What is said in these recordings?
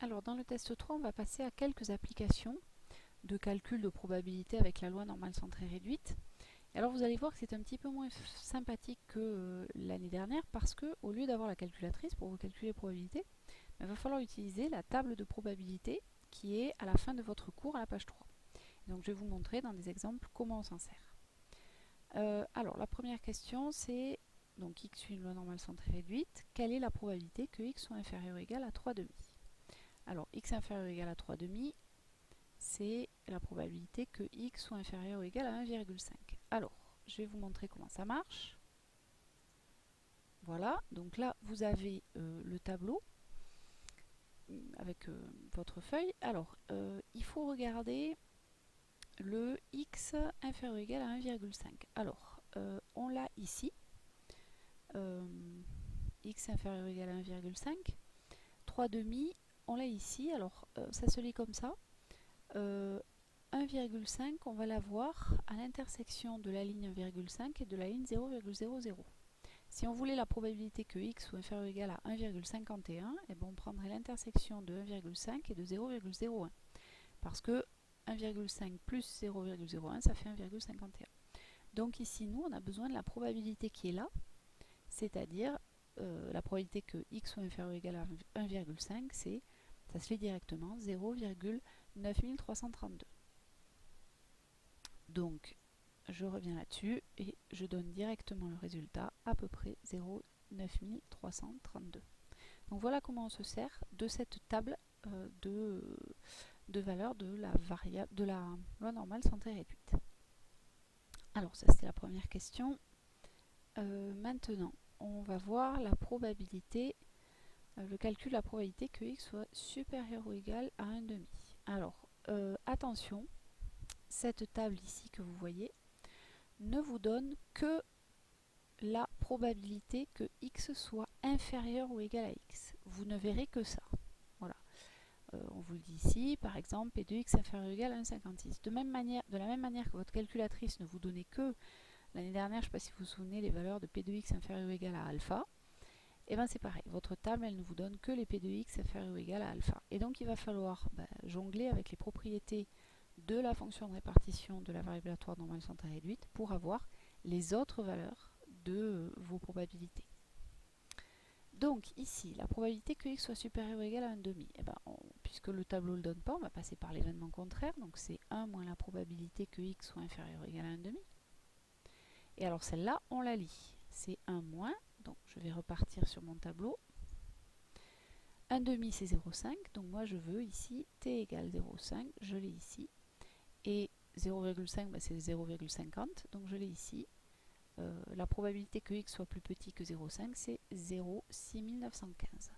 Alors dans le test 3, on va passer à quelques applications de calcul de probabilité avec la loi normale centrée réduite. Et alors vous allez voir que c'est un petit peu moins sympathique que l'année dernière parce que au lieu d'avoir la calculatrice pour vous calculer les probabilités, il va falloir utiliser la table de probabilité qui est à la fin de votre cours à la page 3. Donc je vais vous montrer dans des exemples comment on s'en sert. Alors la première question c'est, donc x suit une loi normale centrée réduite, quelle est la probabilité que x soit inférieur ou égal à 3 demi? Alors x inférieur ou égal à 3 demi, c'est la probabilité que x soit inférieur ou égal à 1,5. Alors, je vais vous montrer comment ça marche. Voilà, donc là vous avez le tableau avec votre feuille. Alors, il faut regarder le x inférieur ou égal à 1,5. Alors, on l'a ici. X inférieur ou égal à 1,5. 3 demi, on l'a ici. Alors, ça se lit comme ça. 1,5, on va l'avoir à l'intersection de la ligne 1,5 et de la ligne 0,00. Si on voulait la probabilité que x soit inférieur ou égal à 1,51, eh ben on prendrait l'intersection de 1,5 et de 0,01. Parce que 1,5 plus 0,01, ça fait 1,51. Donc ici, nous, on a besoin de la probabilité qui est là, c'est-à-dire la probabilité que x soit inférieur ou égal à 1,5, ça se lit directement 0,9332. Donc, je reviens là-dessus et je donne directement le résultat, à peu près 0,9332. Donc voilà comment on se sert de cette table de valeurs de la loi normale centrée réduite. Alors ça c'était la première question. Maintenant, on va voir la probabilité, le calcul de la probabilité que x soit supérieur ou égal à 1,5. Alors, attention, cette table ici que vous voyez ne vous donne que la probabilité que x soit inférieur ou égal à x. Vous ne verrez que ça. Voilà. On vous le dit ici, par exemple, P de x inférieur ou égal à 1,56. De la même manière que votre calculatrice ne vous donnait que, l'année dernière, je ne sais pas si vous vous souvenez, les valeurs de P de x inférieur ou égal à alpha, et bien c'est pareil. Votre table, elle ne vous donne que les P de x inférieur ou égal à alpha. Et donc, il va falloir jongler avec les propriétés de la fonction de répartition de la variable aléatoire normale centrée réduite pour avoir les autres valeurs de vos probabilités. Donc ici, la probabilité que x soit supérieur ou égal à 1,5, puisque le tableau ne le donne pas, on va passer par l'événement contraire, donc c'est 1 moins la probabilité que x soit inférieur ou égal à 1,5. Et alors celle-là, on la lit. C'est 1 moins, donc je vais repartir sur mon tableau. 1,5 c'est 0,5, donc moi je veux ici t égale 0,5, je l'ai ici. Et 0,5 c'est 0,50, donc je l'ai ici. La probabilité que x soit plus petit que 0,5 c'est 0,6915.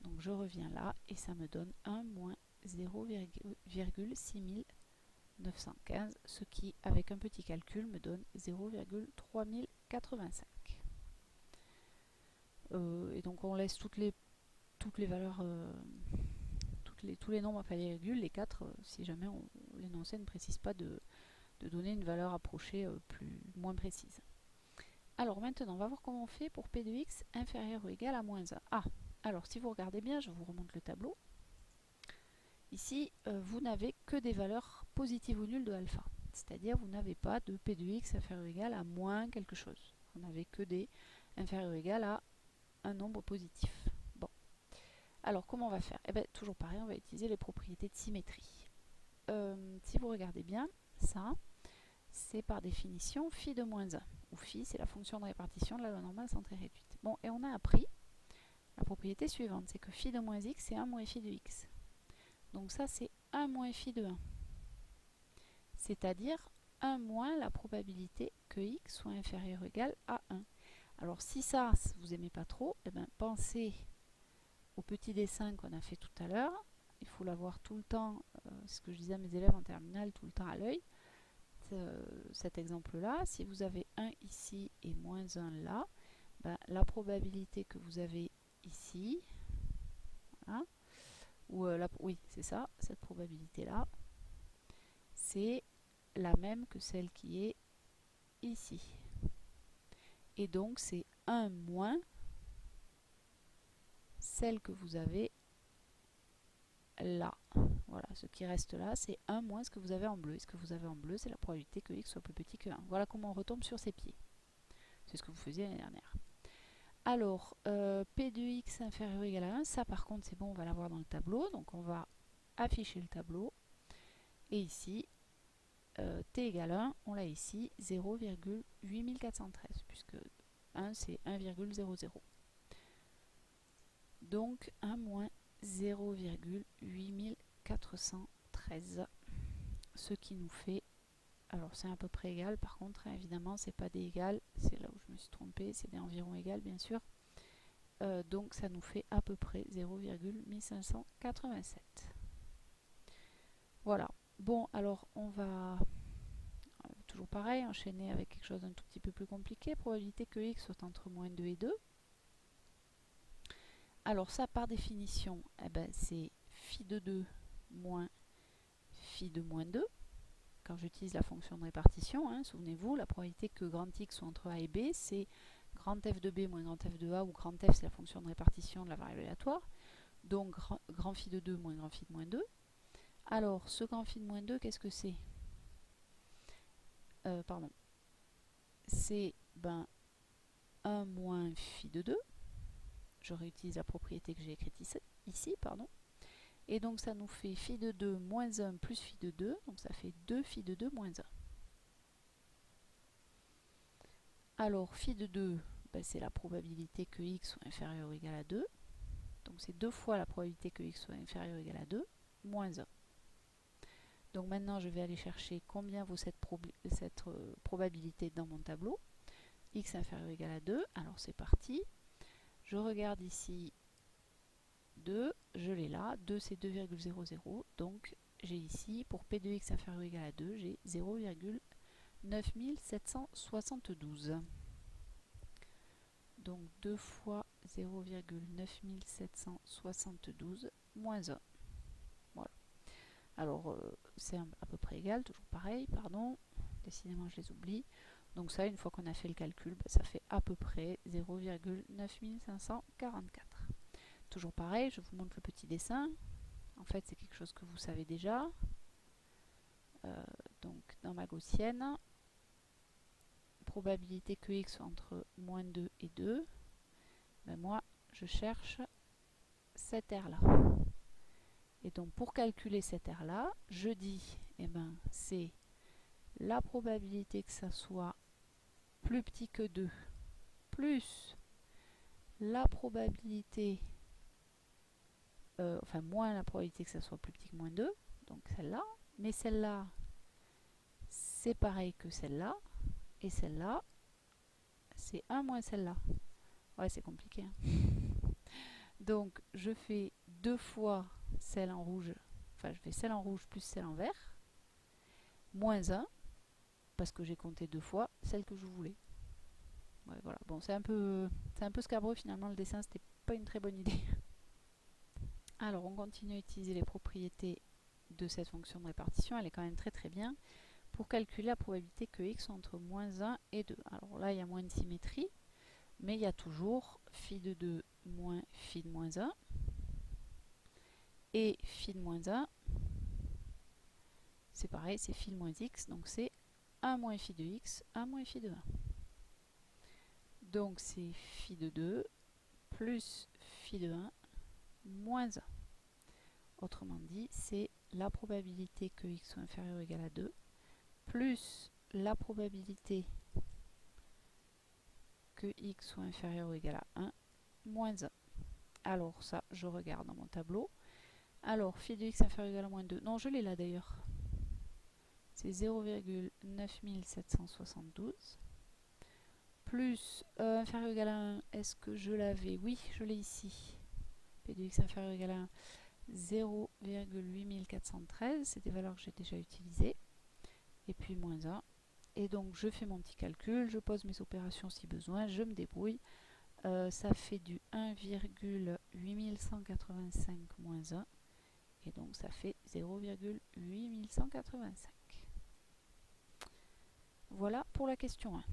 Donc je reviens là et ça me donne 1 moins 0,6915, ce qui avec un petit calcul me donne 0,3085. Et donc on laisse toutes les valeurs, tous les nombres après les virgules, les 4, si jamais l'énoncé ne précise pas de donner une valeur approchée moins précise. Alors maintenant, on va voir comment on fait pour P de x inférieur ou égal à moins 1. Ah, alors si vous regardez bien, je vous remonte le tableau. Ici, vous n'avez que des valeurs positives ou nulles de alpha. C'est-à-dire, vous n'avez pas de P de x inférieur ou égal à moins quelque chose. Vous n'avez que des inférieurs ou égal à un nombre positif. Bon. Alors, comment on va faire? Eh bien, toujours pareil, on va utiliser les propriétés de symétrie. Si vous regardez bien, ça, c'est par définition phi de moins 1. Où phi, c'est la fonction de répartition de la loi normale centrée réduite. Bon, et on a appris la propriété suivante, c'est que phi de moins x, c'est 1 moins phi de x. Donc ça, c'est 1 moins phi de 1. C'est-à-dire 1 moins la probabilité que x soit inférieur ou égal à 1. Alors si ça, vous n'aimez pas trop, eh bien, pensez au petit dessin qu'on a fait tout à l'heure. Il faut l'avoir tout le temps, c'est ce que je disais à mes élèves en terminale, tout le temps à l'œil. Cet exemple-là, si vous avez 1 ici et moins 1 là, la probabilité que vous avez ici, voilà, oui, c'est ça, cette probabilité-là, c'est la même que celle qui est ici. Et donc, c'est 1 moins celle que vous avez là. Voilà, ce qui reste là, c'est 1 moins ce que vous avez en bleu. Et ce que vous avez en bleu, c'est la probabilité que x soit plus petit que 1. Voilà comment on retombe sur ses pieds. C'est ce que vous faisiez l'année dernière. Alors, P de x inférieur ou égal à 1, ça par contre c'est bon, on va l'avoir dans le tableau. Donc on va afficher le tableau. Et ici, t égale 1, on l'a ici, 0,8413, puisque 1 c'est 1,00. Donc 1 moins 0,8413, ce qui nous fait, alors c'est à peu près égal, par contre hein, évidemment c'est pas des égales, c'est là où je me suis trompée, c'est des environ égales bien sûr, donc ça nous fait à peu près 0,1587. Voilà, bon alors on va toujours pareil, enchaîner avec quelque chose d'un tout petit peu plus compliqué, probabilité que x soit entre moins 2 et 2. Alors ça par définition, eh ben, c'est phi de 2 moins phi de moins 2. Quand j'utilise la fonction de répartition, hein, souvenez-vous, la probabilité que grand x soit entre a et b, c'est grand f de b moins grand f de a, où grand f c'est la fonction de répartition de la variable aléatoire. Donc grand phi de 2 moins grand phi de moins 2. Alors ce grand phi de moins 2, qu'est-ce que c'est? Pardon. C'est 1 moins phi de 2. Je réutilise la propriété que j'ai écrite ici, pardon. Et donc ça nous fait phi de 2 moins 1 plus phi de 2, donc ça fait 2 phi de 2 moins 1. Alors phi de 2, c'est la probabilité que x soit inférieur ou égal à 2. Donc c'est 2 fois la probabilité que x soit inférieur ou égal à 2, moins 1. Donc maintenant je vais aller chercher combien vaut cette probabilité dans mon tableau. X inférieur ou égal à 2, alors c'est parti. Je regarde ici 2, je l'ai là, 2 c'est 2,00, donc j'ai ici, pour P de x inférieur ou égal à 2, j'ai 0,9772. Donc 2 fois 0,9772 moins 1. Voilà. Alors c'est à peu près égal, toujours pareil, pardon, décidément je les oublie. Donc ça, une fois qu'on a fait le calcul, ça fait à peu près 0,9544. Toujours pareil, je vous montre le petit dessin. En fait, c'est quelque chose que vous savez déjà. Donc, dans ma gaussienne, probabilité que x soit entre moins 2 et 2. Moi, je cherche cette R-là. Et donc, pour calculer cette R-là, je dis, c'est la probabilité que ça soit plus petit que 2 plus la probabilité, moins la probabilité que ça soit plus petit que moins 2, donc celle-là, mais celle-là, c'est pareil que celle-là, et celle-là, c'est 1 moins celle-là. Ouais, c'est compliqué. Hein. Donc, je fais 2 fois celle en rouge, je fais celle en rouge plus celle en vert, moins 1, parce que j'ai compté 2 fois celle que je voulais. Ouais, voilà. Bon, c'est un peu scabreux finalement, le dessin, c'était pas une très bonne idée. Alors, on continue à utiliser les propriétés de cette fonction de répartition, elle est quand même très très bien, pour calculer la probabilité que x soit entre moins 1 et 2. Alors là, il y a moins de symétrie, mais il y a toujours phi de 2 moins phi de moins 1, et phi de moins 1, c'est pareil, c'est phi de moins x, donc c'est 1 moins phi de x, 1 moins phi de 1. Donc c'est phi de 2 plus phi de 1 moins 1. Autrement dit, c'est la probabilité que x soit inférieur ou égal à 2 plus la probabilité que x soit inférieur ou égal à 1 moins 1. Alors ça, je regarde dans mon tableau. Alors, phi de x inférieur ou égal à moins 2. Non, je l'ai là d'ailleurs. C'est 0,9772 plus inférieur ou égal à 1. Est-ce que je l'avais? Oui, je l'ai ici. P de x inférieur ou égal à 1. 0,8413, c'est des valeurs que j'ai déjà utilisées. Et puis moins 1. Et donc je fais mon petit calcul, je pose mes opérations si besoin, je me débrouille. Ça fait du 1,8185 moins 1. Et donc ça fait 0,8185. Voilà pour la question 1.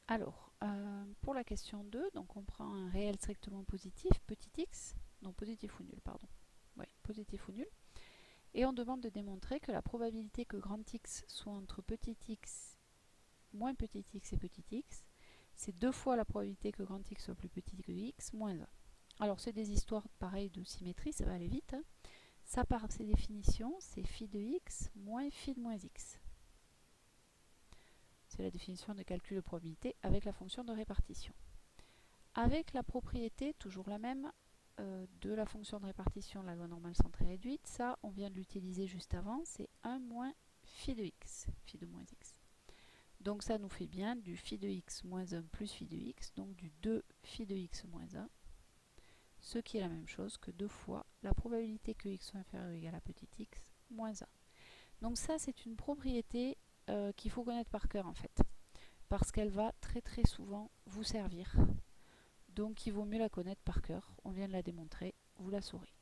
Alors, pour la question 2, donc on prend un réel strictement positif, petit x, non positif ou nul, pardon. Et on demande de démontrer que la probabilité que grand X soit entre petit x moins petit x et petit x, c'est 2 fois la probabilité que grand X soit plus petit que x moins 1. Alors c'est des histoires pareilles de symétrie, ça va aller vite. Hein. Ça par ses définitions, c'est phi de x moins phi de moins x. C'est la définition de calcul de probabilité avec la fonction de répartition. Avec la propriété, toujours la même, de la fonction de répartition, la loi normale centrée réduite, ça on vient de l'utiliser juste avant, c'est 1 moins phi de x, phi de moins x. Donc ça nous fait bien du phi de x moins 1 plus phi de x, donc du 2 phi de x moins 1, ce qui est la même chose que 2 fois la probabilité que x soit inférieur ou égal à petit x moins 1. Donc ça c'est une propriété qu'il faut connaître par cœur en fait, parce qu'elle va très très souvent vous servir. Donc il vaut mieux la connaître par cœur, on vient de la démontrer, vous la saurez.